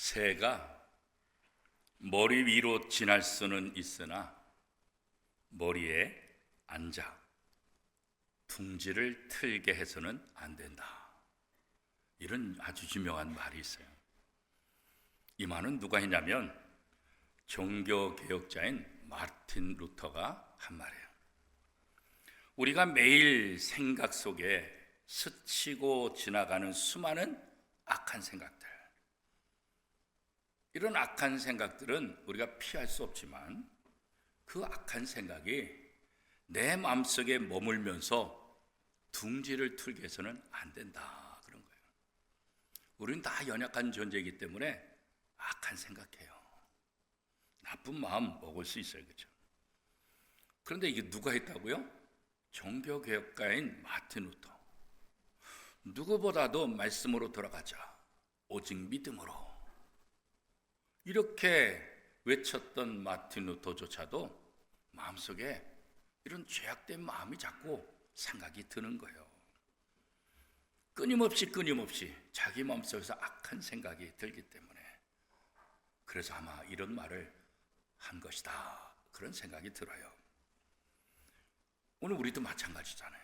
새가 머리 위로 지날 수는 있으나 머리에 앉아 둥지를 틀게 해서는 안 된다. 이런 아주 유명한 말이 있어요. 이 말은 누가 했냐면 종교개혁자인 마틴 루터가 한 말이에요. 우리가 매일 생각 속에 스치고 지나가는 수많은 악한 생각들, 이런 악한 생각들은 우리가 피할 수 없지만 그 악한 생각이 내 마음속에 머물면서 둥지를 틀게 해서는 안 된다, 그런 거예요. 우리는 다 연약한 존재이기 때문에 악한 생각해요. 나쁜 마음 먹을 수 있어요, 그렇죠? 그런데 이게 누가 했다고요? 종교개혁가인 마틴 루터. 누구보다도 말씀으로 돌아가자, 오직 믿음으로, 이렇게 외쳤던 마틴 루터조차도 마음속에 이런 죄악된 마음이 자꾸 생각이 드는 거예요. 끊임없이 자기 마음속에서 악한 생각이 들기 때문에, 그래서 아마 이런 말을 한 것이다, 그런 생각이 들어요. 오늘 우리도 마찬가지잖아요.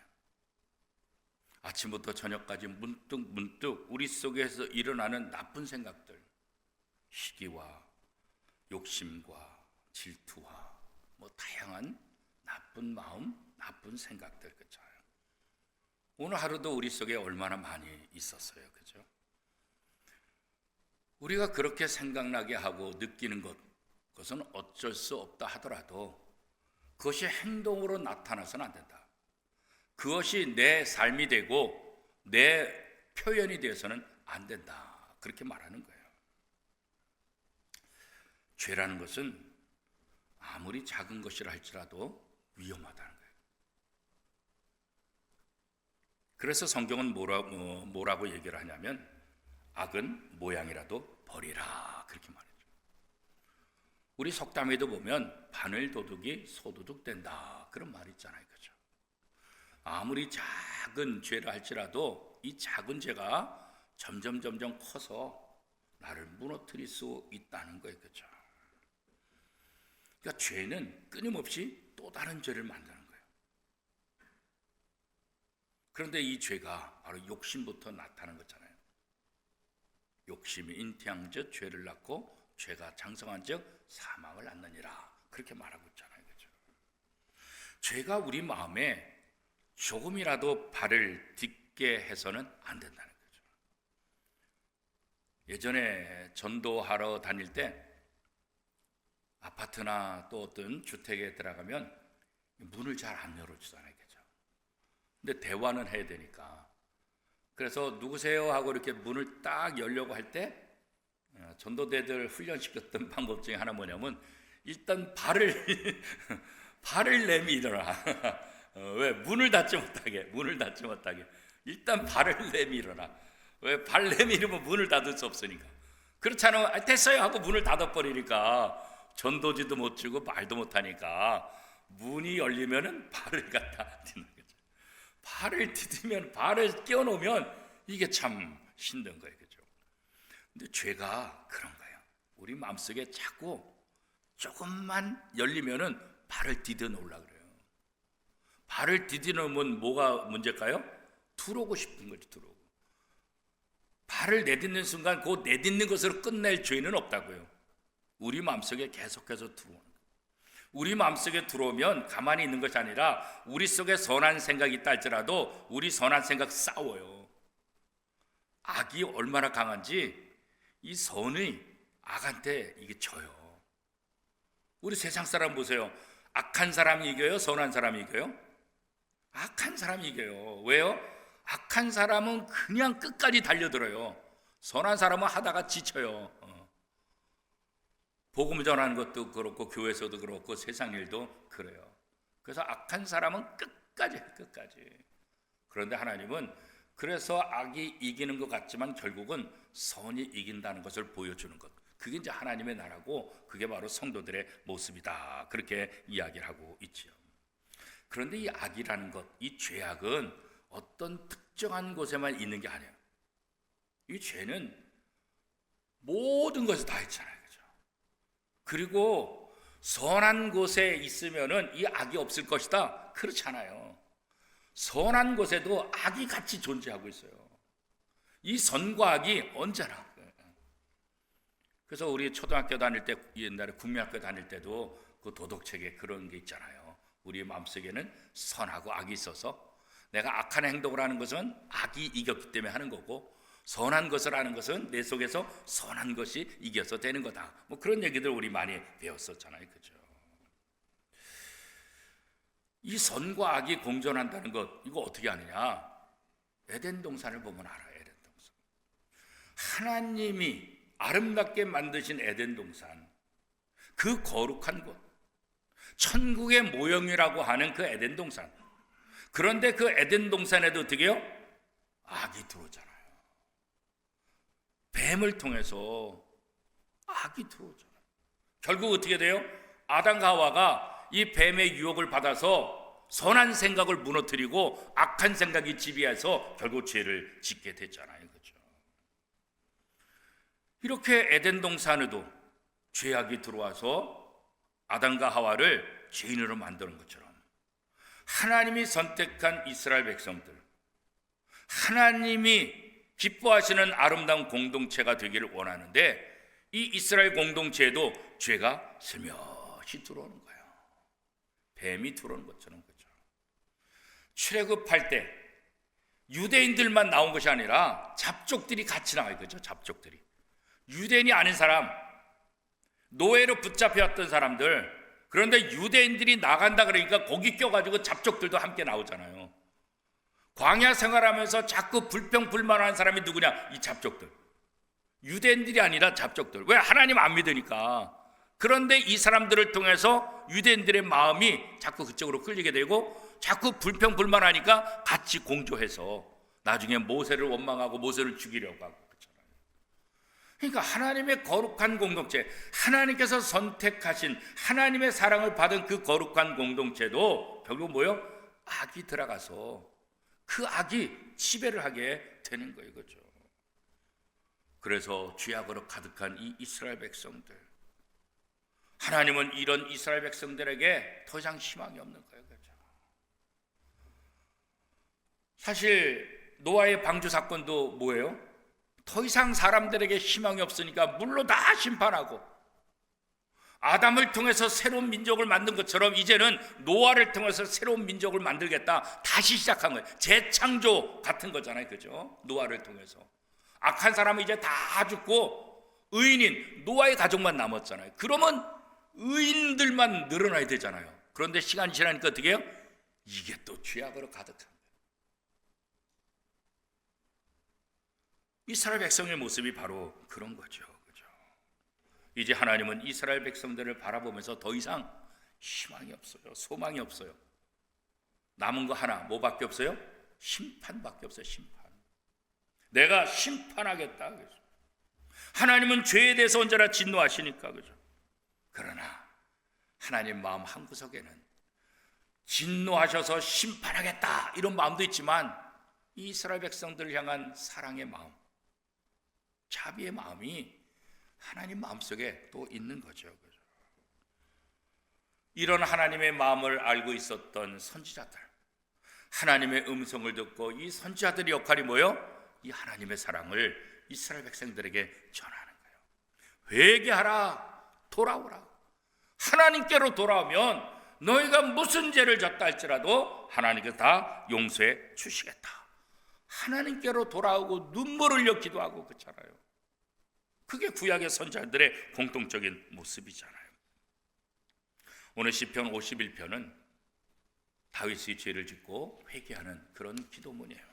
아침부터 저녁까지 문득 우리 속에서 일어나는 나쁜 생각들, 시기와 욕심과 질투와 다양한 나쁜 마음, 나쁜 생각들, 그렇죠? 오늘 하루도 우리 속에 얼마나 많이 있었어요, 그렇죠? 우리가 그렇게 생각나게 하고 느끼는 그것은 어쩔 수 없다 하더라도 그것이 행동으로 나타나서는 안 된다. 그것이 내 삶이 되고 내 표현이 되어서는 안 된다, 그렇게 말하는 거예요. 죄라는 것은 아무리 작은 것이라 할지라도 위험하다는 거예요. 그래서 성경은 뭐라고 얘기를 하냐면 악은 모양이라도 버리라, 그렇게 말해요. 우리 속담에도 보면 바늘 도둑이 소도둑 된다, 그런 말이 있잖아요, 그렇죠? 아무리 작은 죄라 할지라도 이 작은 죄가 점점 커서 나를 무너뜨릴 수 있다는 거예요, 그렇죠? 그러니까 죄는 끊임없이 또 다른 죄를 만드는 거예요. 그런데 이 죄가 바로 욕심부터 나타나는 거잖아요. 욕심이 잉태한즉 죄를 낳고 죄가 장성한즉 사망을 낳느니라, 그렇게 말하고 있잖아요, 그렇죠? 죄가 우리 마음에 조금이라도 발을 딛게 해서는 안 된다는 거죠. 예전에 전도하러 다닐 때 아파트나 또 어떤 주택에 들어가면 문을 잘 안 열어주잖아요, 그렇죠? 근데 대화는 해야 되니까, 그래서 누구세요 하고 이렇게 문을 딱 열려고 할 때 전도대들 훈련시켰던 방법 중에 하나 뭐냐면 일단 발을 내밀어라. 왜? 문을 닫지 못하게 일단 발을 내밀어라. 왜? 발 내밀으면 문을 닫을 수 없으니까. 그렇지 않으면 됐어요 하고 문을 닫아버리니까 전도지도 못 주고 말도 못하니까 문이 열리면은 발을 갖다 딛는 거죠. 발을 디디면, 발을 끼워놓으면 이게 참 힘든 거예요, 그죠? 근데 죄가 그런 거예요. 우리 마음속에 자꾸 조금만 열리면은 발을 디뎌 놓으려고 그래요. 발을 디뎌 놓으면 뭐가 문제일까요? 들어오고 싶은 거지, 들어오고. 발을 내딛는 순간 그 내딛는 것으로 끝낼 죄는 없다고요. 우리 마음속에 계속해서 들어오는 거예요. 우리 마음속에 들어오면 가만히 있는 것이 아니라 우리 속에 선한 생각이 있다 할지라도 우리 선한 생각 싸워요. 악이 얼마나 강한지 이 선이 악한테 이게 져요. 우리 세상 사람 보세요. 악한 사람이 이겨요? 선한 사람이 이겨요? 악한 사람이 이겨요. 왜요? 악한 사람은 그냥 끝까지 달려들어요. 선한 사람은 하다가 지쳐요. 복음 전하는 것도 그렇고 교회에서도 그렇고 세상 일도 그래요. 그래서 악한 사람은 끝까지. 그런데 하나님은 그래서 악이 이기는 것 같지만 결국은 선이 이긴다는 것을 보여주는 것, 그게 이제 하나님의 나라고 그게 바로 성도들의 모습이다, 그렇게 이야기를 하고 있지요. 그런데 이 악이라는 것, 이 죄악은 어떤 특정한 곳에만 있는 게 아니에요. 이 죄는 모든 것을 다 했잖아요. 그죠? 그리고 선한 곳에 있으면은 이 악이 없을 것이다. 그렇잖아요. 선한 곳에도 악이 같이 존재하고 있어요. 이 선과 악이 언제나. 그래서 우리 초등학교 다닐 때, 옛날에 국민학교 다닐 때도 그 도덕책에 그런 게 있잖아요. 우리 마음속에는 선하고 악이 있어서 내가 악한 행동을 하는 것은 악이 이겼기 때문에 하는 거고, 선한 것을 하는 것은 내 속에서 선한 것이 이겨서 되는 거다. 뭐 그런 얘기들 우리 많이 배웠었잖아요. 그죠? 이 선과 악이 공존한다는 것, 이거 어떻게 아느냐? 에덴 동산을 보면 알아요. 에덴 동산. 하나님이 아름답게 만드신 에덴 동산, 그 거룩한 곳, 천국의 모형이라고 하는 그 에덴 동산. 그런데 그 에덴 동산에도 어떻게 해요? 악이 들어오잖아요. 뱀을 통해서 악이 들어오잖아요. 결국 어떻게 돼요? 아담과 하와가 이 뱀의 유혹을 받아서 선한 생각을 무너뜨리고 악한 생각이 지배해서 결국 죄를 짓게 됐잖아요. 그렇죠? 이렇게 에덴 동산에도 죄악이 들어와서 아담과 하와를 죄인으로 만드는 것처럼 하나님이 선택한 이스라엘 백성들, 하나님이 기뻐하시는 아름다운 공동체가 되기를 원하는데, 이 이스라엘 공동체에도 죄가 슬며시 들어오는 거예요. 뱀이 들어오는 것처럼. 그렇죠? 출애굽할 때 유대인들만 나온 것이 아니라 잡족들이 같이 나와요. 그죠? 잡족들이. 유대인이 아닌 사람, 노예로 붙잡혀왔던 사람들, 그런데 유대인들이 나간다 그러니까 거기 껴가지고 잡족들도 함께 나오잖아요. 광야 생활하면서 자꾸 불평불만하는 사람이 누구냐? 이 잡족들. 유대인들이 아니라 잡족들. 왜? 하나님 안 믿으니까. 그런데 이 사람들을 통해서 유대인들의 마음이 자꾸 그쪽으로 끌리게 되고, 자꾸 불평불만하니까 같이 공조해서 나중에 모세를 원망하고 모세를 죽이려고 하고. 그렇잖아요. 그러니까 하나님의 거룩한 공동체, 하나님께서 선택하신 하나님의 사랑을 받은 그 거룩한 공동체도 결국 뭐예요? 악이 들어가서 그 악이 지배를 하게 되는 거예요. 그렇죠? 그래서 죄악으로 가득한 이 이스라엘 백성들, 하나님은 이런 이스라엘 백성들에게 더 이상 희망이 없는 거예요. 그렇죠? 사실 노아의 방주 사건도 뭐예요? 더 이상 사람들에게 희망이 없으니까 물로 다 심판하고, 아담을 통해서 새로운 민족을 만든 것처럼 이제는 노아를 통해서 새로운 민족을 만들겠다, 다시 시작한 거예요. 재창조 같은 거잖아요. 그죠? 노아를 통해서 악한 사람은 이제 다 죽고 의인인 노아의 가족만 남았잖아요. 그러면 의인들만 늘어나야 되잖아요. 그런데 시간이 지나니까 어떻게 해요? 이게 또 죄악으로 가득한 거예요. 이스라엘 백성의 모습이 바로 그런 거죠. 그죠? 이제 하나님은 이스라엘 백성들을 바라보면서 더 이상 희망이 없어요. 소망이 없어요. 남은 거 하나, 뭐밖에 없어요? 심판밖에 없어요. 심판. 내가 심판하겠다. 그죠? 하나님은 죄에 대해서 언제나 진노하시니까. 그죠? 그러나 하나님 마음 한구석에는 진노하셔서 심판하겠다 이런 마음도 있지만, 이스라엘 백성들을 향한 사랑의 마음, 자비의 마음이 하나님 마음속에 또 있는 거죠. 이런 하나님의 마음을 알고 있었던 선지자들, 하나님의 음성을 듣고 이 선지자들의 역할이 뭐예요? 이 하나님의 사랑을 이스라엘 백성들에게 전하는 거예요. 회개하라, 돌아오라. 하나님께로 돌아오면 너희가 무슨 죄를 졌다 할지라도 하나님께서 다 용서해 주시겠다. 하나님께로 돌아오고 눈물 흘려 기도하고. 그렇잖아요. 그게 구약의 선지자들의 공통적인 모습이잖아요. 오늘 시편 51편은 다윗이 죄를 짓고 회개하는 그런 기도문이에요.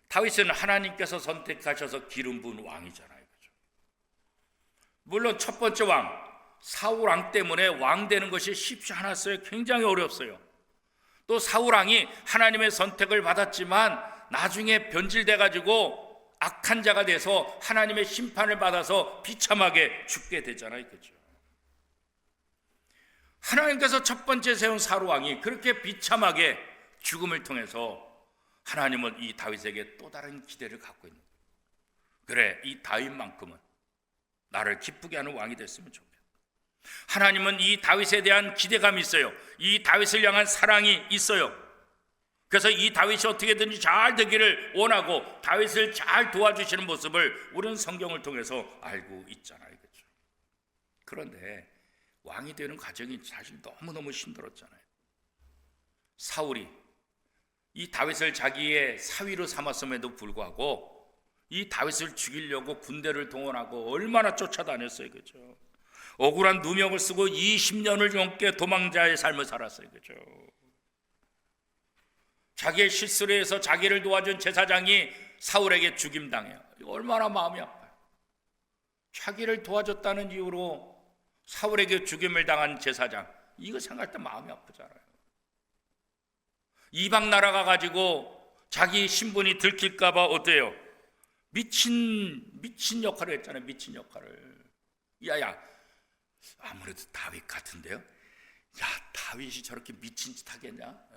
다윗은 하나님께서 선택하셔서 기름 부은 왕이잖아요. 그렇죠? 물론 첫 번째 왕 사울 왕 때문에 왕 되는 것이 쉽지 않았어요. 굉장히 어렵어요. 또 사울 왕이 하나님의 선택을 받았지만 나중에 변질돼 가지고 악한 자가 돼서 하나님의 심판을 받아서 비참하게 죽게 되잖아요. 그렇죠? 하나님께서 첫 번째 세운 사울 왕이 그렇게 비참하게 죽음을 통해서 하나님은 이 다윗에게 또 다른 기대를 갖고 있는 거예요. 그래, 이 다윗만큼은 나를 기쁘게 하는 왕이 됐으면 좋겠다. 하나님은 이 다윗에 대한 기대감이 있어요. 이 다윗을 향한 사랑이 있어요. 그래서 이 다윗이 어떻게든지 잘 되기를 원하고 다윗을 잘 도와주시는 모습을 우리는 성경을 통해서 알고 있잖아요. 그렇죠? 그런데 왕이 되는 과정이 사실 너무너무 힘들었잖아요. 사울이 이 다윗을 자기의 사위로 삼았음에도 불구하고 이 다윗을 죽이려고 군대를 동원하고 얼마나 쫓아다녔어요. 그렇죠? 억울한 누명을 쓰고 20년을 넘게 도망자의 삶을 살았어요. 그렇죠? 자기의 실수를 해서 자기를 도와준 제사장이 사울에게 죽임당해요. 얼마나 마음이 아파요. 자기를 도와줬다는 이유로 사울에게 죽임을 당한 제사장, 이거 생각할 때 마음이 아프잖아요. 이방 나라가 가지고 자기 신분이 들킬까 봐 어때요? 미친 역할을 했잖아요. 미친 역할을. 야야, 아무래도 다윗 같은데요? 야, 다윗이 저렇게 미친 짓 하겠냐?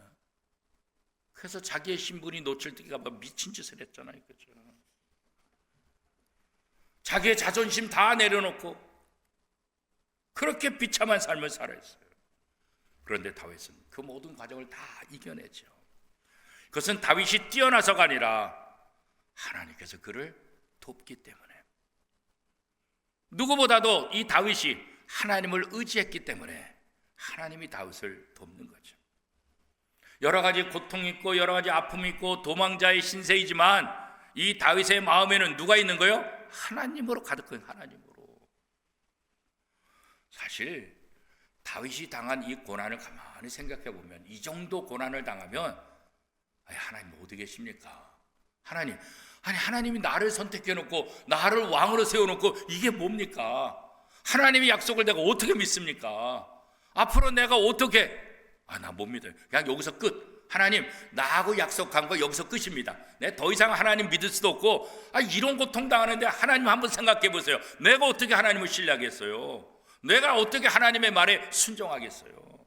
그래서 자기의 신분이 노출될까 봐 미친 짓을 했잖아요. 그죠? 자기의 자존심 다 내려놓고 그렇게 비참한 삶을 살아있어요. 그런데 다윗은 그 모든 과정을 다 이겨내죠. 그것은 다윗이 뛰어나서가 아니라 하나님께서 그를 돕기 때문에, 누구보다도 이 다윗이 하나님을 의지했기 때문에 하나님이 다윗을 돕는 거죠. 여러 가지 고통이 있고 여러 가지 아픔이 있고 도망자의 신세이지만 이 다윗의 마음에는 누가 있는 거예요? 하나님으로 가득한, 하나님으로. 사실 다윗이 당한 이 고난을 가만히 생각해 보면, 이 정도 고난을 당하면 하나님 어디 계십니까? 하나님이 나를 선택해 놓고 나를 왕으로 세워 놓고 이게 뭡니까? 하나님의 약속을 내가 어떻게 믿습니까? 앞으로 내가 어떻게, 나 못 믿어요. 그냥 여기서 끝. 하나님, 나하고 약속한 거 여기서 끝입니다. 내가 더 이상 하나님 믿을 수도 없고, 이런 고통 당하는데 하나님 한번 생각해 보세요. 내가 어떻게 하나님을 신뢰하겠어요? 내가 어떻게 하나님의 말에 순종하겠어요?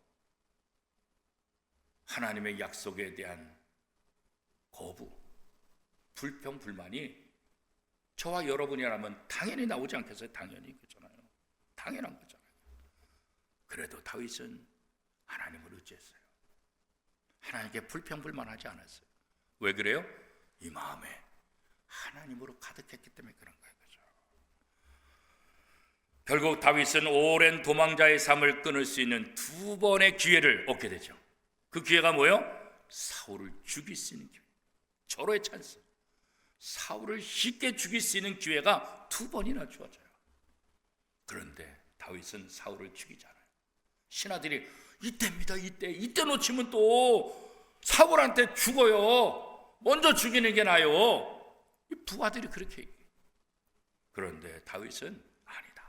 하나님의 약속에 대한 거부, 불평, 불만이 저와 여러분이라면 당연히 나오지 않겠어요? 당연히. 그렇잖아요. 당연한 거잖아요. 그래도 다윗은 하나님을 의지했어요. 하나님께 불평, 불만하지 않았어요. 왜 그래요? 이 마음에 하나님으로 가득했기 때문에 그런 거예요. 그렇죠? 결국 다윗은 오랜 도망자의 삶을 끊을 수 있는 두 번의 기회를 얻게 되죠. 그 기회가 뭐예요? 사울을 죽일 수 있는 기회. 절호의 찬스. 사울을 쉽게 죽일 수 있는 기회가 두 번이나 주어져요. 그런데 다윗은 사울을 죽이지 않아요. 신하들이 이때입니다. 이때 놓치면 또 사울한테 죽어요. 먼저 죽이는 게 나아요. 부하들이 그렇게 얘기해요. 그런데 다윗은 아니다.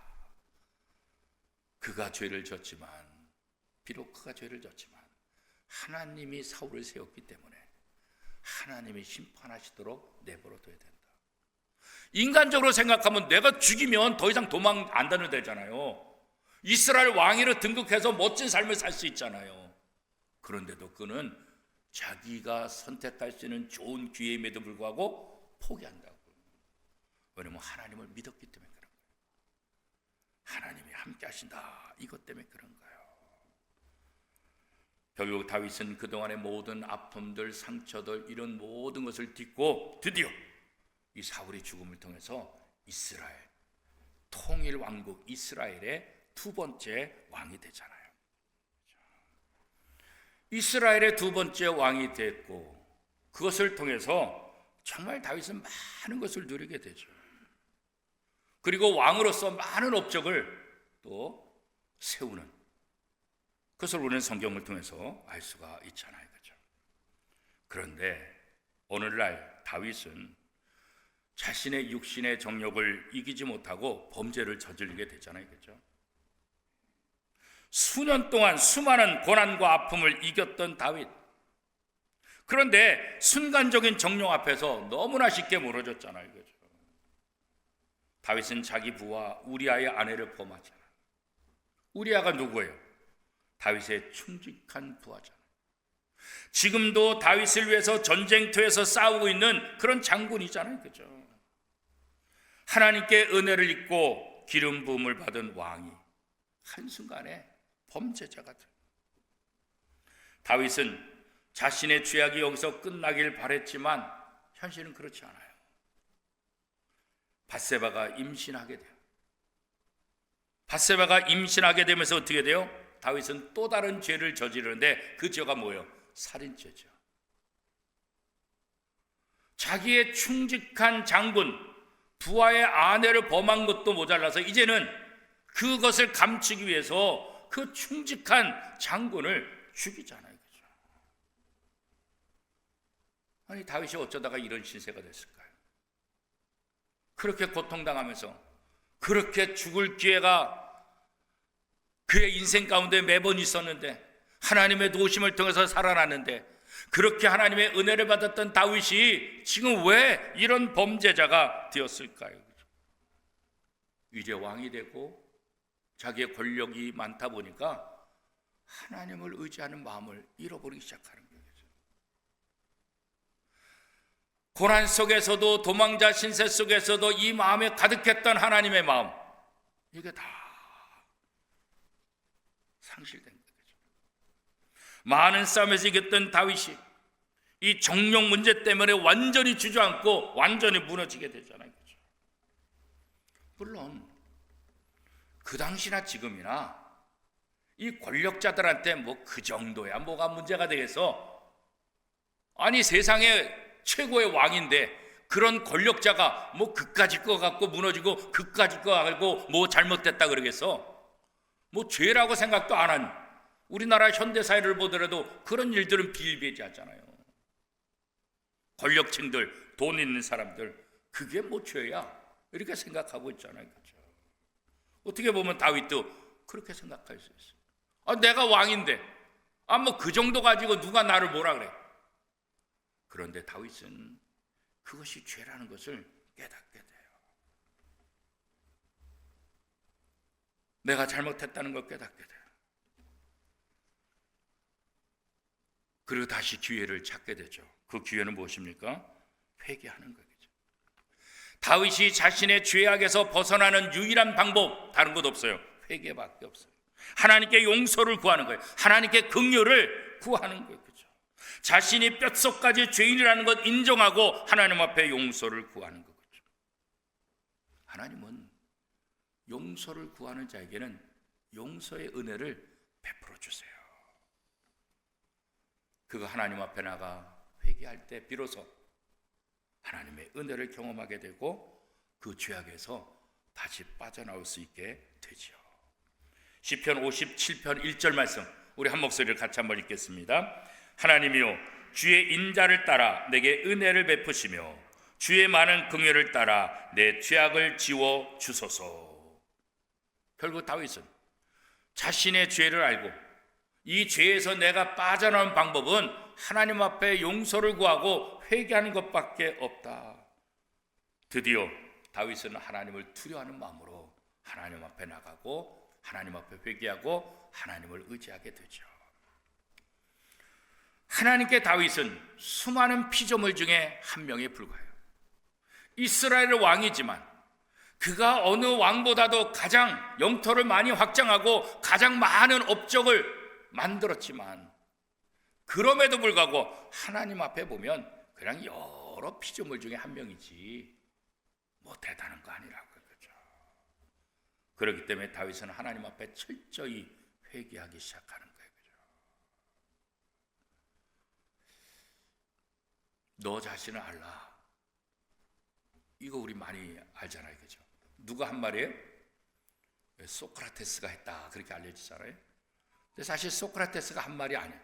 그가 죄를 졌지만, 비록 그가 죄를 졌지만 하나님이 사울을 세웠기 때문에 하나님이 심판하시도록 내버려둬야 된다. 인간적으로 생각하면 내가 죽이면 더 이상 도망 안 다녀도 되잖아요. 이스라엘 왕위로 등극해서 멋진 삶을 살 수 있잖아요. 그런데도 그는 자기가 선택할 수 있는 좋은 기회임에도 불구하고 포기한다고. 왜냐하면 하나님을 믿었기 때문에 그런 거예요. 하나님이 함께 하신다, 이것 때문에 그런 거예요. 결국 다윗은 그동안의 모든 아픔들, 상처들, 이런 모든 것을 딛고 드디어 이 사울의 죽음을 통해서 이스라엘, 통일 왕국 이스라엘의 두 번째 왕이 되잖아요. 이스라엘의 두 번째 왕이 됐고, 그것을 통해서 정말 다윗은 많은 것을 누리게 되죠. 그리고 왕으로서 많은 업적을 또 세우는, 그것을 우리는 성경을 통해서 알 수가 있잖아요. 그렇죠? 그런데 오늘날 다윗은 자신의 육신의 정욕을 이기지 못하고 범죄를 저지르게 되잖아요. 그렇죠? 수년 동안 수많은 고난과 아픔을 이겼던 다윗. 그런데 순간적인 정욕 앞에서 너무나 쉽게 무너졌잖아요. 그렇죠? 다윗은 자기 부하 우리아의 아내를 범하잖아요. 우리아가 누구예요? 다윗의 충직한 부하잖아요. 지금도 다윗을 위해서 전쟁터에서 싸우고 있는 그런 장군이잖아요. 그죠? 하나님께 은혜를 입고 기름 부음을 받은 왕이 한순간에 범죄자가 돼. 다윗은 자신의 죄악이 여기서 끝나길 바랬지만 현실은 그렇지 않아요. 밧세바가 임신하게 돼요. 밧세바가 임신하게 되면서 어떻게 돼요? 다윗은 또 다른 죄를 저지르는데 그 죄가 뭐예요? 살인죄죠. 자기의 충직한 장군 부하의 아내를 범한 것도 모자라서 이제는 그것을 감추기 위해서 그 충직한 장군을 죽이잖아요. 그죠? 아니 다윗이 어쩌다가 이런 신세가 됐을까요? 그렇게 고통당하면서 그렇게 죽을 기회가 그의 인생 가운데 매번 있었는데 하나님의 도우심을 통해서 살아났는데 그렇게 하나님의 은혜를 받았던 다윗이 지금 왜 이런 범죄자가 되었을까요? 이제 왕이 되고 자기의 권력이 많다 보니까 하나님을 의지하는 마음을 잃어버리기 시작하는 거예요. 고난 속에서도 도망자 신세 속에서도 이 마음에 가득했던 하나님의 마음, 이게 다 상실된 거죠. 많은 싸움에서 이겼던 다윗이 이 정령 문제 때문에 완전히 주저앉고 완전히 무너지게 되잖아요. 그렇죠? 물론 그 당시나 지금이나 이 권력자들한테 뭐 그 정도야 뭐가 문제가 되겠어? 아니 세상에 최고의 왕인데 그런 권력자가 뭐 그까짓 거 갖고 무너지고 그까짓 거 갖고 뭐 잘못됐다 그러겠어? 뭐 죄라고 생각도 안 한 우리나라 현대사회를 보더라도 그런 일들은 비일비재하잖아요. 권력층들, 돈 있는 사람들, 그게 뭐 죄야 이렇게 생각하고 있잖아요. 그렇죠? 어떻게 보면 다윗도 그렇게 생각할 수 있어요. 아, 내가 왕인데 뭐 그 정도 가지고 누가 나를 뭐라 그래. 그런데 다윗은 그것이 죄라는 것을 깨닫게 돼요. 내가 잘못했다는 걸 깨닫게 돼요. 그리고 다시 기회를 찾게 되죠. 그 기회는 무엇입니까? 회개하는 거죠. 다윗이 자신의 죄악에서 벗어나는 유일한 방법 다른 것 없어요. 회개밖에 없어요. 하나님께 용서를 구하는 거예요. 하나님께 긍휼을 구하는 거예요. 그렇죠? 자신이 뼛속까지 죄인이라는 것 인정하고 하나님 앞에 용서를 구하는 거죠. 하나님은 용서를 구하는 자에게는 용서의 은혜를 베풀어 주세요. 그거 하나님 앞에 나가 회개할 때 비로소 하나님의 은혜를 경험하게 되고 그 죄악에서 다시 빠져나올 수 있게 되죠. 시편 57편 1절 말씀 우리 한 목소리를 같이 한번 읽겠습니다. 하나님이요 주의 인자를 따라 내게 은혜를 베푸시며 주의 많은 긍휼을 따라 내 죄악을 지워 주소서. 결국 다윗은 자신의 죄를 알고 이 죄에서 내가 빠져나온 방법은 하나님 앞에 용서를 구하고 회개하는 것밖에 없다. 드디어 다윗은 하나님을 두려워하는 마음으로 하나님 앞에 나가고 하나님 앞에 회개하고 하나님을 의지하게 되죠. 하나님께 다윗은 수많은 피조물 중에 한 명에 불과해요. 이스라엘 왕이지만 그가 어느 왕보다도 가장 영토를 많이 확장하고 가장 많은 업적을 만들었지만 그럼에도 불구하고 하나님 앞에 보면 그냥 여러 피조물 중에 한 명이지 뭐 대단한 거 아니라고요. 그렇죠? 그렇기 때문에 다윗은 하나님 앞에 철저히 회개하기 시작하는 거예요. 그렇죠? 너 자신을 알라. 이거 우리 많이 알잖아요. 그렇죠? 누가 한 말이에요? 소크라테스가 했다. 그렇게 알려지잖아요. 근데 사실 소크라테스가 한 말이 아니에요.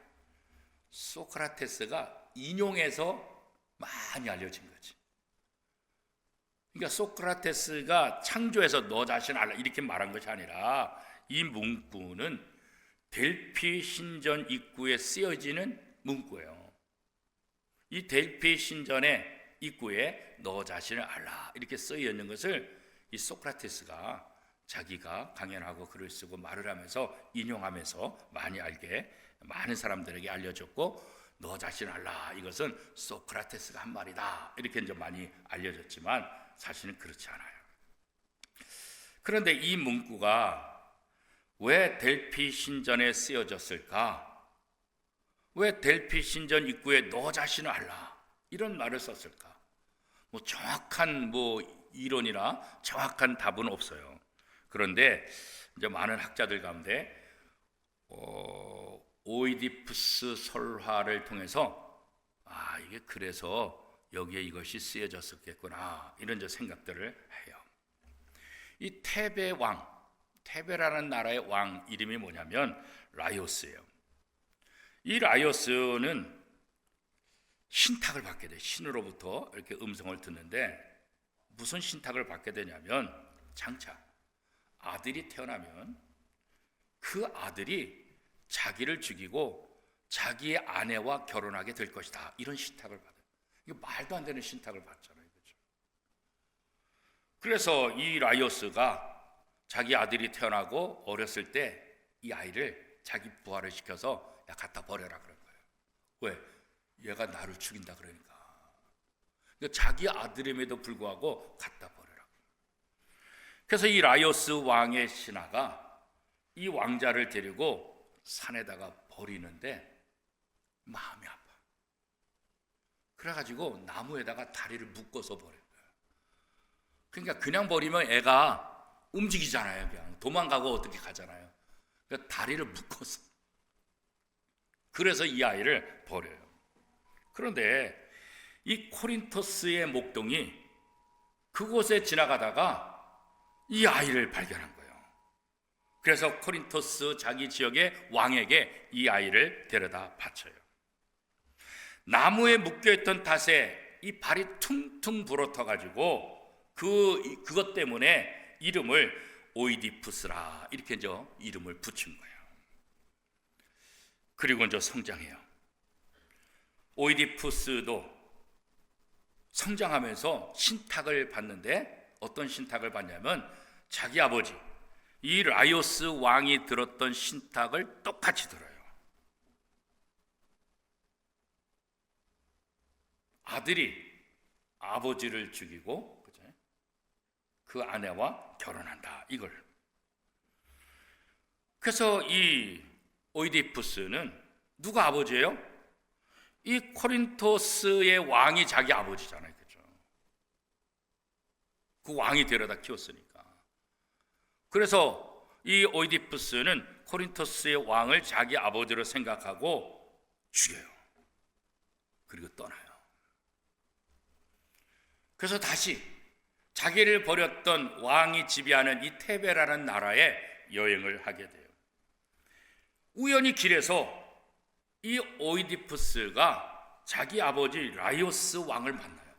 소크라테스가 인용해서 많이 알려진 거지. 그러니까 소크라테스가 창조해서 너 자신 알라 이렇게 말한 것이 아니라 이 문구는 델피 신전 입구에 쓰여지는 문구예요. 이 델피 신전의 입구에 너 자신을 알라 이렇게 쓰여 있는 것을 이 소크라테스가 자기가 강연하고 글을 쓰고 말을 하면서 인용하면서 많이 알게 많은 사람들에게 알려졌고 너 자신 알라 이것은 소크라테스가 한 말이다 이렇게 이제 많이 알려졌지만 사실은 그렇지 않아요. 그런데 이 문구가 왜 델피 신전에 쓰여졌을까? 왜 델피 신전 입구에 너 자신을 알라 이런 말을 썼을까? 정확한 이론이나 정확한 답은 없어요. 그런데 이제 많은 학자들 가운데 오이디푸스 설화를 통해서 이게 그래서 여기에 이것이 쓰여졌었겠구나 이런 이제 생각들을 해요. 이 테베 왕, 테베라는 나라의 왕 이름이 뭐냐면 라이오스예요. 이 라이오스는 신탁을 받게 돼. 신으로부터 이렇게 음성을 듣는데 무슨 신탁을 받게 되냐면 장차 아들이 태어나면 그 아들이 자기를 죽이고 자기의 아내와 결혼하게 될 것이다 이런 신탁을 받아요. 이게 말도 안 되는 신탁을 받잖아요. 그렇죠? 그래서 이 라이오스가 자기 아들이 태어나고 어렸을 때 이 아이를 자기 부하를 시켜서 갖다 버려라 그런 거예요. 왜? 얘가 나를 죽인다 그러니까. 자기 아들임에도 불구하고 갖다 버려라. 그래서 이 라이오스 왕의 신하가 이 왕자를 데리고 산에다가 버리는데 마음이 아파. 그래가지고 나무에다가 다리를 묶어서 버려요. 그러니까 그냥 버리면 애가 움직이잖아요. 그냥 도망가고 어떻게 가잖아요. 그러니까 다리를 묶어서. 그래서 이 아이를 버려요. 그런데 이 코린토스의 목동이 그곳에 지나가다가 이 아이를 발견한 거예요. 그래서 코린토스 자기 지역의 왕에게 이 아이를 데려다 바쳐요. 나무에 묶여있던 탓에 이 발이 퉁퉁 부러터가지고 그것 때문에 이름을 오이디푸스라 이렇게 이름을 붙인 거예요. 그리고 이제 성장해요. 오이디푸스도 성장하면서 신탁을 받는데 어떤 신탁을 받냐면 자기 아버지 이 라이오스 왕이 들었던 신탁을 똑같이 들어요. 아들이 아버지를 죽이고 그 아내와 결혼한다 이걸. 그래서 이 오이디푸스는 누가 아버지예요? 이 코린토스의 왕이 자기 아버지잖아요. 그죠? 그 왕이 데려다 키웠으니까. 그래서 이 오이디푸스는 코린토스의 왕을 자기 아버지로 생각하고 죽여요. 그리고 떠나요. 그래서 다시 자기를 버렸던 왕이 지배하는 이 테베라는 나라에 여행을 하게 돼요. 우연히 길에서 이 오이디푸스가 자기 아버지 라이오스 왕을 만나요.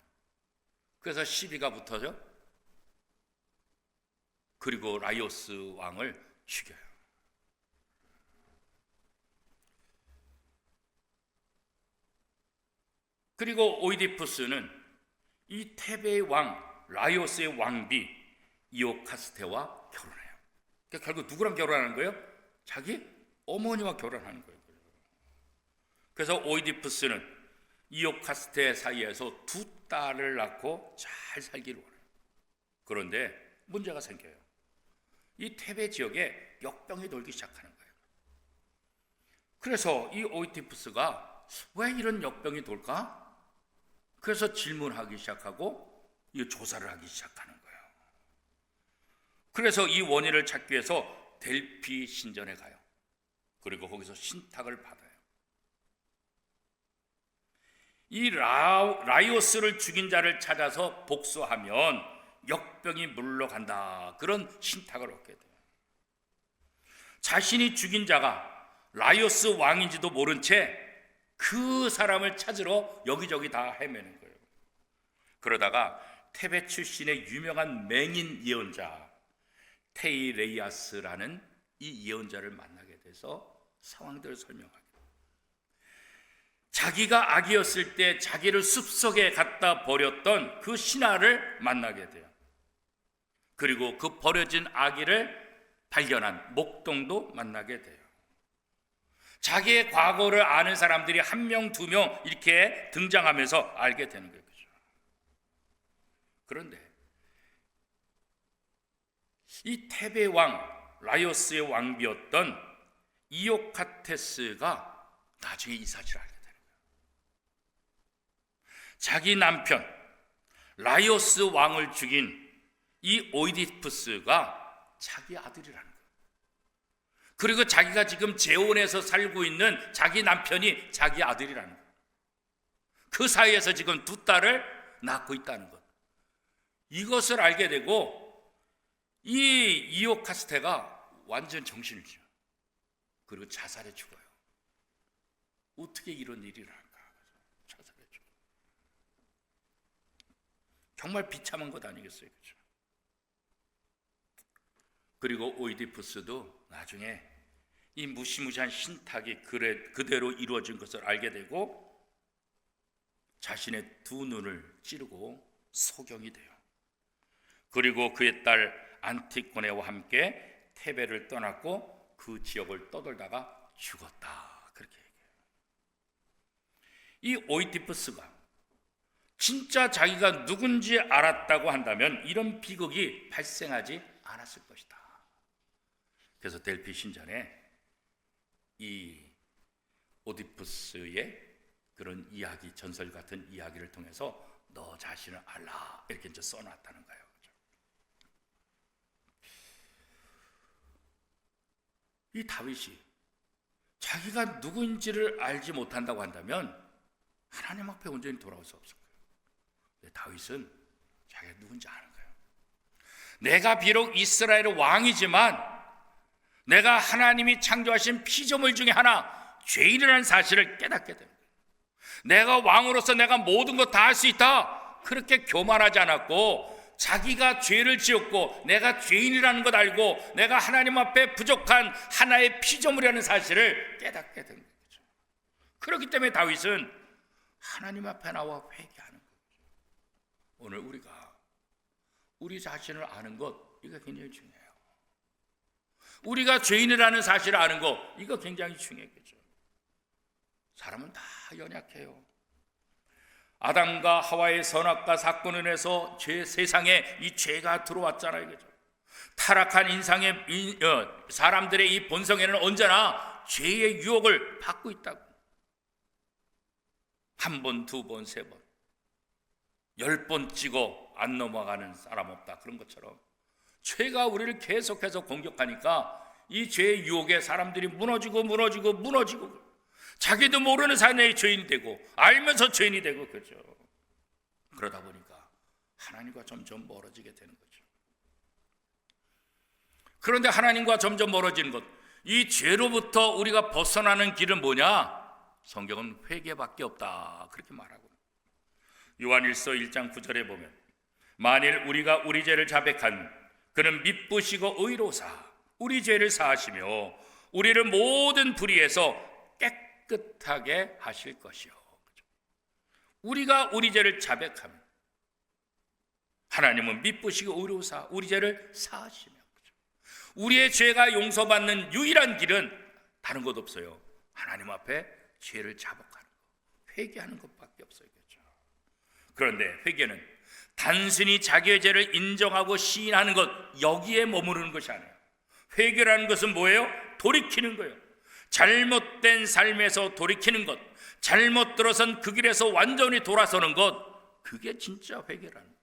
그래서 시비가 붙어져. 그리고 라이오스 왕을 죽여요. 그리고 오이디푸스는 이 테베의 왕 라이오스의 왕비 이오카스테와 결혼해요. 그러니까 결국 누구랑 결혼하는 거예요? 자기 어머니와 결혼하는 거예요. 그래서 오이디푸스는 이오카스테 사이에서 두 딸을 낳고 잘 살기를 원해요. 그런데 문제가 생겨요. 이 테베 지역에 역병이 돌기 시작하는 거예요. 그래서 이 오이디푸스가 왜 이런 역병이 돌까? 그래서 질문하기 시작하고 이 조사를 하기 시작하는 거예요. 그래서 이 원인을 찾기 위해서 델피 신전에 가요. 그리고 거기서 신탁을 받아요. 이 라이오스를 죽인 자를 찾아서 복수하면 역병이 물러간다. 그런 신탁을 얻게 돼요. 자신이 죽인 자가 라이오스 왕인지도 모른 채 그 사람을 찾으러 여기저기 다 헤매는 거예요. 그러다가 테베 출신의 유명한 맹인 예언자 테이레이아스라는 이 예언자를 만나게 돼서 상황들을 설명하고, 자기가 아기였을 때 자기를 숲속에 갖다 버렸던 그 신하를 만나게 돼요. 그리고 그 버려진 아기를 발견한 목동도 만나게 돼요. 자기의 과거를 아는 사람들이 한 명, 두 명 이렇게 등장하면서 알게 되는 거예요. 그런데 이 테베 왕 라이오스의 왕비였던 이오카테스가 나중에 이 사실을 알게 되는 거예요. 자기 남편 라이오스 왕을 죽인 이 오이디푸스가 자기 아들이라는 거예요. 그리고 자기가 지금 재혼해서 살고 있는 자기 남편이 자기 아들이라는 거예요. 그 사이에서 지금 두 딸을 낳고 있다는 것. 이것을 알게 되고 이 이오카스테가 완전 정신을 차려. 그리고 자살해 죽어요. 어떻게 이런 일이 일어날까? 자살해 죽어요. 정말 비참한 것 아니겠어요? 그렇죠? 그리고 오이디푸스도 나중에 이 무시무시한 신탁이 그대로 이루어진 것을 알게 되고 자신의 두 눈을 찌르고 소경이 돼요. 그리고 그의 딸 안티고네와 함께 테베를 떠났고 그 지역을 떠돌다가 죽었다. 그렇게 얘기해요. 이 오이디푸스가 진짜 자기가 누군지 알았다고 한다면 이런 비극이 발생하지 않았을 것이다. 그래서 델피 신전에 이 오디푸스의 그런 이야기, 전설 같은 이야기를 통해서 너 자신을 알라 이렇게 이제 써놨다는 거예요. 이 다윗이 자기가 누구인지를 알지 못한다고 한다면 하나님 앞에 온전히 돌아올 수 없을 거예요. 근데 다윗은 자기가 누군지 아는 거예요. 내가 비록 이스라엘의 왕이지만 내가 하나님이 창조하신 피조물 중에 하나 죄인이라는 사실을 깨닫게 됩니다. 내가 왕으로서 내가 모든 것 다 할 수 있다 그렇게 교만하지 않았고 자기가 죄를 지었고 내가 죄인이라는 것 알고 내가 하나님 앞에 부족한 하나의 피조물이라는 사실을 깨닫게 된 거죠. 그렇기 때문에 다윗은 하나님 앞에 나와 회개하는 거죠. 오늘 우리가 우리 자신을 아는 것 이거 굉장히 중요해요. 우리가 죄인이라는 사실을 아는 것 이거 굉장히 중요하겠죠. 사람은 다 연약해요. 아담과 하와의 선악과 사건으로 인해서 세상에 이 죄가 들어왔잖아요. 그죠? 타락한 사람들의 이 본성에는 언제나 죄의 유혹을 받고 있다고. 한 번, 두 번, 세 번, 10번 찍어 안 넘어가는 사람 없다. 그런 것처럼 죄가 우리를 계속해서 공격하니까 이 죄의 유혹에 사람들이 무너지고 자기도 모르는 사이에 죄인이 되고 알면서 죄인이 되고 그렇죠. 그러다 보니까 하나님과 점점 멀어지게 되는 거죠. 그런데 하나님과 점점 멀어지는 것, 이 죄로부터 우리가 벗어나는 길은 뭐냐? 성경은 회개밖에 없다 그렇게 말하고 요한일서 1장 9절에 보면 만일 우리가 우리 죄를 자백하면 그는 미쁘시고 의로사 우리 죄를 사하시며 우리를 모든 불의에서 깨끗하게 하실 것이요. 우리가 우리 죄를 자백하면 하나님은 미쁘시고 의로사 우리 죄를 사하시며 우리의 죄가 용서받는 유일한 길은 다른 것 없어요. 하나님 앞에 죄를 자복하는 것, 회개하는 것밖에 없어요. 그렇죠? 그런데 회개는 단순히 자기의 죄를 인정하고 시인하는 것 여기에 머무르는 것이 아니에요. 회개라는 것은 뭐예요? 돌이키는 거예요. 잘못된 삶에서 돌이키는 것, 잘못 들어선 그 길에서 완전히 돌아서는 것, 그게 진짜 회개라는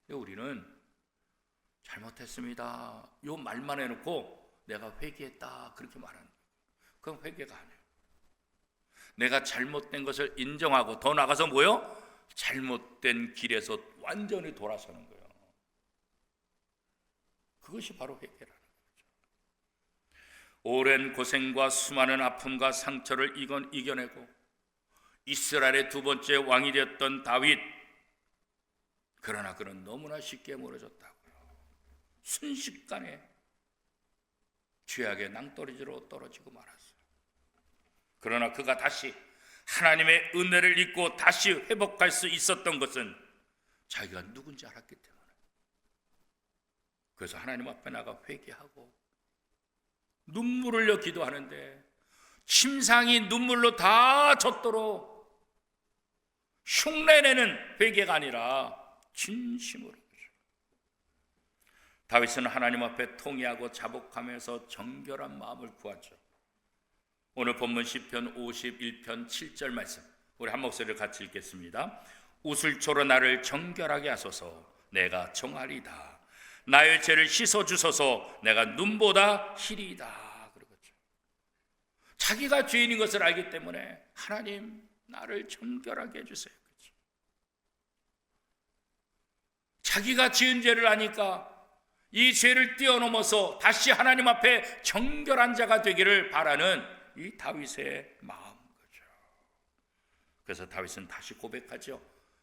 거예요. 우리는 잘못했습니다 요 말만 해놓고 내가 회개했다 그렇게 말하는 거예요. 그건 회개가 아니에요. 내가 잘못된 것을 인정하고 더 나아가서 뭐예요? 잘못된 길에서 완전히 돌아서는 거예요. 그것이 바로 회개라는 거죠. 오랜 고생과 수많은 아픔과 상처를 이겨내고 이스라엘의 두 번째 왕이 되었던 다윗, 그러나 그는 너무나 쉽게 멀어졌다고요. 순식간에 죄악의 낭떠러지로 떨어지고 말았어요. 그러나 그가 다시 하나님의 은혜를 잊고 다시 회복할 수 있었던 것은 자기가 누군지 알았기 때문에. 그래서 하나님 앞에 나가 회개하고 눈물을 흘려 기도하는데 침상이 눈물로 다 젖도록 흉내내는 회개가 아니라 진심으로. 다윗은 하나님 앞에 통회하고 자복하면서 정결한 마음을 구하죠. 오늘 본문 시편 51편 7절 말씀, 우리 한 목소리를 같이 읽겠습니다. 우슬초로 나를 정결하게 하소서. 내가 정하리다. 나의 죄를 씻어주소서. 내가 눈보다 희리이다. 그러겠죠. 자기가 죄인인 것을 알기 때문에 하나님 나를 정결하게 해주세요. 그렇죠. 자기가 지은 죄를 아니까 이 죄를 뛰어넘어서 다시 하나님 앞에 정결한 자가 되기를 바라는 이 다윗의 마음 거죠. 그래서 다윗은 다시 고백하죠.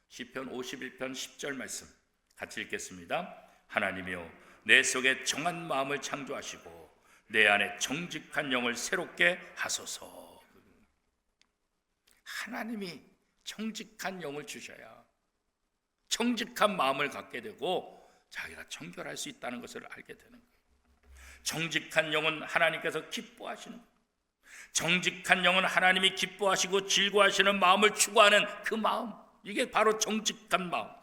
시편 51편 10절 말씀 같이 읽겠습니다. 하나님이여 내 속에 정한 마음을 창조하시고 내 안에 정직한 영을 새롭게 하소서. 하나님이 정직한 영을 주셔야 정직한 마음을 갖게 되고 자기가 정결할 수 있다는 것을 알게 되는 거예요. 정직한 영은 하나님께서 기뻐하시는 거예요. 정직한 영은 하나님이 기뻐하시고 즐거워하시는 마음을 추구하는 그 마음, 이게 바로 정직한 마음.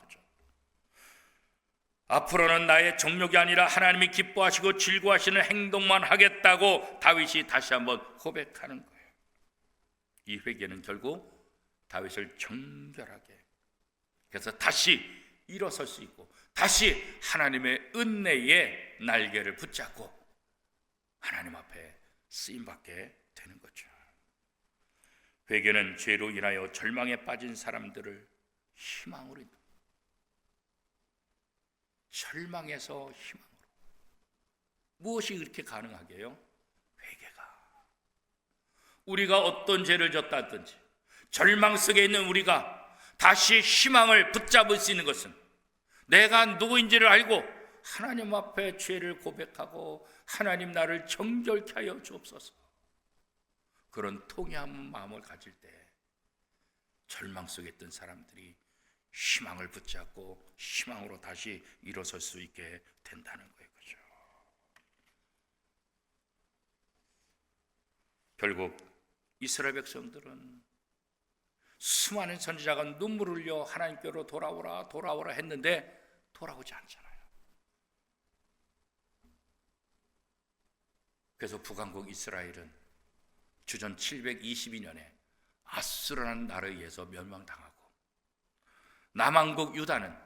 앞으로는 나의 정욕이 아니라 하나님이 기뻐하시고 즐거워하시는 행동만 하겠다고 다윗이 다시 한번 고백하는 거예요. 이 회개는 결국 다윗을 정결하게, 그래서 다시 일어설 수 있고 다시 하나님의 은혜의 날개를 붙잡고 하나님 앞에 쓰임받게 되는 거죠. 회개는 죄로 인하여 절망에 빠진 사람들을 희망으로, 절망에서 희망으로. 무엇이 그렇게 가능하게요? 회개가. 우리가 어떤 죄를 졌다든지 절망 속에 있는 우리가 다시 희망을 붙잡을 수 있는 것은 내가 누구인지를 알고 하나님 앞에 죄를 고백하고 하나님 나를 정결케 하여 주옵소서. 그런 통회한 마음을 가질 때 절망 속에 있던 사람들이 희망을 붙잡고 희망으로 다시 일어설 수 있게 된다는 거예요. 그죠? 결국 이스라엘 백성들은 수많은 선지자가 눈물을 흘려 하나님께로 돌아오라 돌아오라 했는데 돌아오지 않잖아요. 그래서 북왕국 이스라엘은 주전 722년에 아수르라는 나라에 의해서 멸망당하고, 남왕국 유다는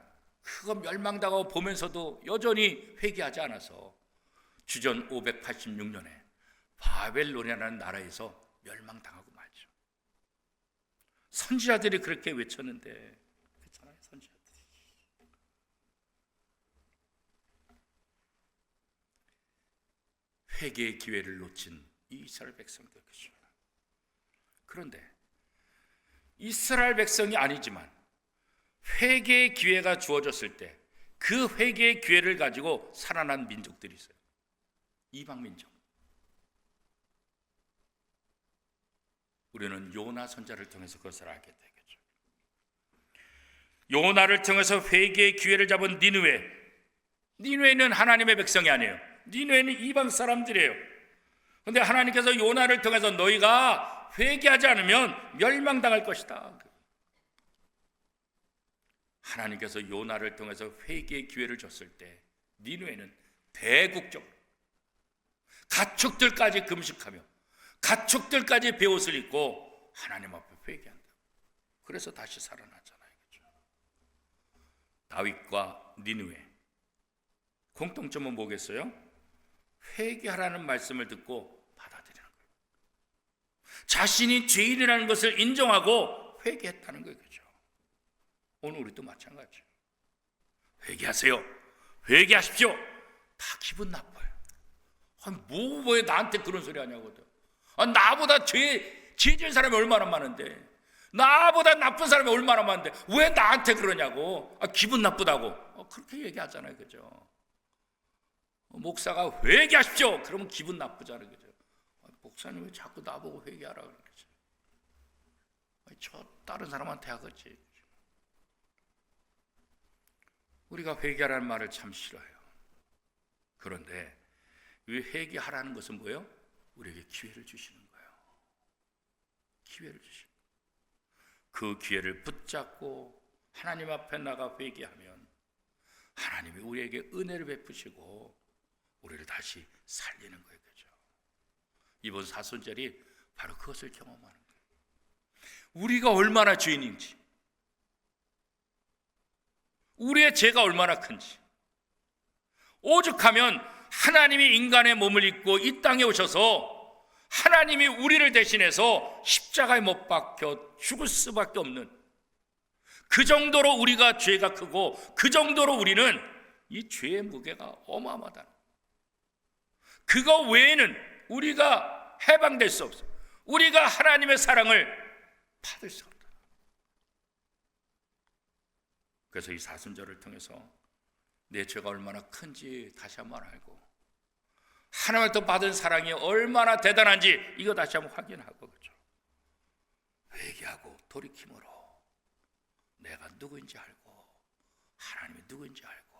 그거 멸망당하고 보면서도 여전히 회개하지 않아서 주전 586년에 바벨론이라는 나라에서 멸망당하고 말죠. 선지자들이 그렇게 외쳤는데, 그렇잖아요, 선지자들이. 회개의 기회를 놓친 이 이스라엘 백성들 것입니다. 그런데 이스라엘 백성이 아니지만 회개의 기회가 주어졌을 때 그 회개의 기회를 가지고 살아난 민족들이 있어요. 이방 민족. 우리는 요나 선지자를 통해서 그것을 알게 되겠죠. 요나를 통해서 회개의 기회를 잡은 니느웨. 니느웨는 하나님의 백성이 아니에요. 니느웨는 이방 사람들이에요. 그런데 하나님께서 요나를 통해서 너희가 회개하지 않으면 멸망당할 것이다. 하나님께서 요나를 통해서 회개의 기회를 줬을 때 니느웨는 대국적으로 가축들까지 금식하며 가축들까지 베옷을 입고 하나님 앞에 회개한다. 그래서 다시 살아나잖아요. 그렇죠? 다윗과 니느웨 공통점은 뭐겠어요? 회개하라는 말씀을 듣고 받아들이는 거예요. 자신이 죄인이라는 것을 인정하고 회개했다는 거예요. 그렇죠? 오늘 우리도 마찬가지예요. 회개하세요. 회개하십시오. 다 기분 나빠요. 왜 나한테 그런 소리 하냐거든. 나보다 죄 지은 사람이 얼마나 많은데, 나보다 나쁜 사람이 얼마나 많은데 왜 나한테 그러냐고. 기분 나쁘다고. 그렇게 얘기하잖아요. 그죠? 목사가 회개하십시오. 그러면 기분 나쁘잖아요. 그죠? 목사님 왜 자꾸 나보고 회개하라 그러지? 저 다른 사람한테 하겠지. 우리가 회개하라는 말을 참 싫어해요. 그런데 이 회개하라는 것은 뭐예요? 우리에게 기회를 주시는 거예요. 기회를 주시는 거예요. 그 기회를 붙잡고 하나님 앞에 나가 회개하면 하나님이 우리에게 은혜를 베푸시고 우리를 다시 살리는 거예요. 그죠? 이번 사순절이 바로 그것을 경험하는 거예요. 우리가 얼마나 죄인인지, 우리의 죄가 얼마나 큰지, 오죽하면 하나님이 인간의 몸을 입고 이 땅에 오셔서 하나님이 우리를 대신해서 십자가에 못 박혀 죽을 수밖에 없는, 그 정도로 우리가 죄가 크고 그 정도로 우리는 이 죄의 무게가 어마어마하다. 그거 외에는 우리가 해방될 수 없어. 우리가 하나님의 사랑을 받을 수 없다. 그래서 이 사순절을 통해서 내 죄가 얼마나 큰지 다시 한번 알고, 하나님부터 받은 사랑이 얼마나 대단한지 이거 다시 한번 확인하고, 그렇죠? 회개하고 돌이킴으로 내가 누구인지 알고 하나님이 누구인지 알고,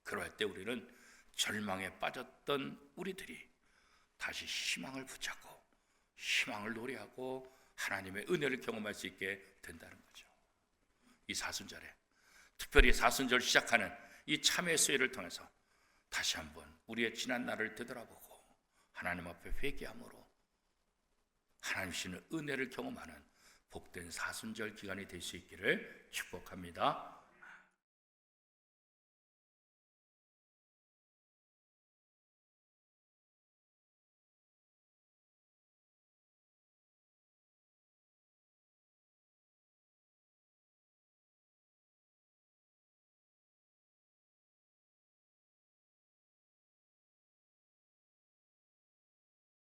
그럴 때 우리는 절망에 빠졌던 우리들이 다시 희망을 붙잡고 희망을 노래하고 하나님의 은혜를 경험할 수 있게 된다는 거죠. 이 사순절에, 특별히 사순절 시작하는 이 참회 수요일을 통해서 다시 한번 우리의 지난 날을 되돌아보고 하나님 앞에 회개함으로 하나님 주시는 은혜를 경험하는 복된 사순절 기간이 될 수 있기를 축복합니다.